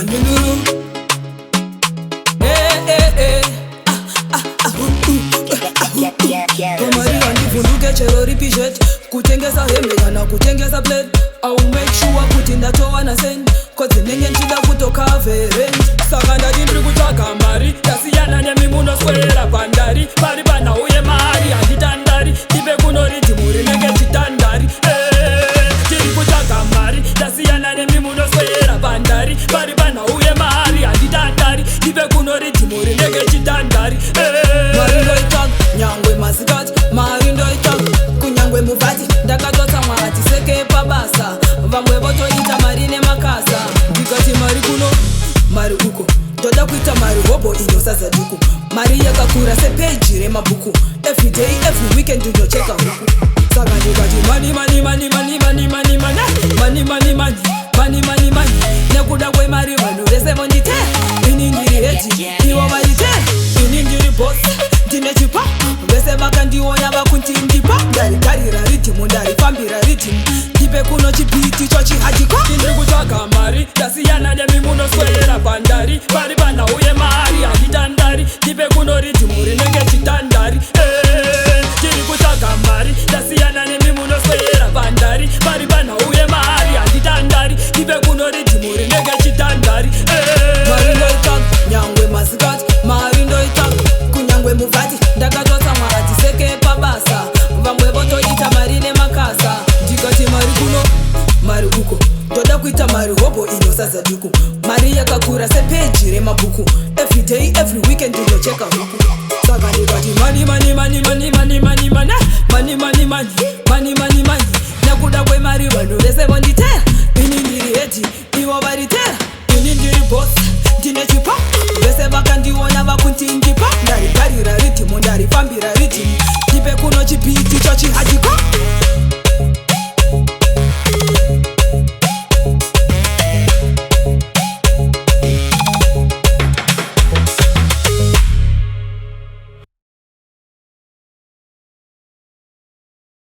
manululu. Kamari andivunduke chero ripishet. Kutengesa hembe kana kutengesa plate. I'll make sure kuti ndatowana sen. Cause ndenge nchida kutoka veren. Saka ndadindri kutsvaka mari. Ndasiyana nemimunoswera pandari. Pari pana uye mari handitandari. Ndipe kuno ridhimu rinenge chitandari. Tiri kutsvaka mari. Ndasiyana nemimunoswera pandari. Pari pana uye mari handitandari. Ndipe kuno ridhimu rinenge chitandari. Mari ndoitsvaka nyangwe masikati. Mari ndoitsvaka kunyangwe muvhati. Ndakatotsa mwati seke pabasa. Vamwe votoita mari nemakasa. Ndikati mari kuno mari uko. Ndoda kuita mari hobo inosaza duku. Mari yakakura sepeji remabhuku. Every day, every weekend ndinocheka huku. Saka ndikati money, money, money, money, money, money, money, money, money, money, money, money, money. Nekuda kwemari vanhu vese vondite. Ini ndiri heti, ivo varite. Ini ndiri boss, ndine chipa. Vese vakandiona vakunti ndipa. Ndarigarira rithimu, ndarifambira rithimu. Ndipe kuno chipiti chochihajiko. Ndiri kutsvaka mari, ndasiyana nemimunoswera pandari. Pari pana uye mari handitandari. Ndipe kuno rithimu rinenge chitandari. Ndiri kutsvaka mari, ndasiyana nemimunoswera pandari. Pari pana uye mari handitandari. Ndipe kuno rithimu rinenge chitandari. Mari ndoitsvaka nyangwe masikati. Mari ndoitsvaka kunyangwe muvhati. Ndakatotsa mwati seke pabasa. Vamwe votoita mari nemakasa. Ndikati mari kuno mari uko. Ndoda kuita mari hobo inosaza duku. Mari yakakura sepeji remabhuku. Every day, every weekend ndinocheka huku. Saka ndikati money, money, money, money, money, money, money, money, money, money, money, money, money. Nekuda kwemari vanhu vese vonditera. Ini ndiri heti, ivo varitera. Ini ndiri boss, ndine chipa. Vese vakandiona vakunti ndipa.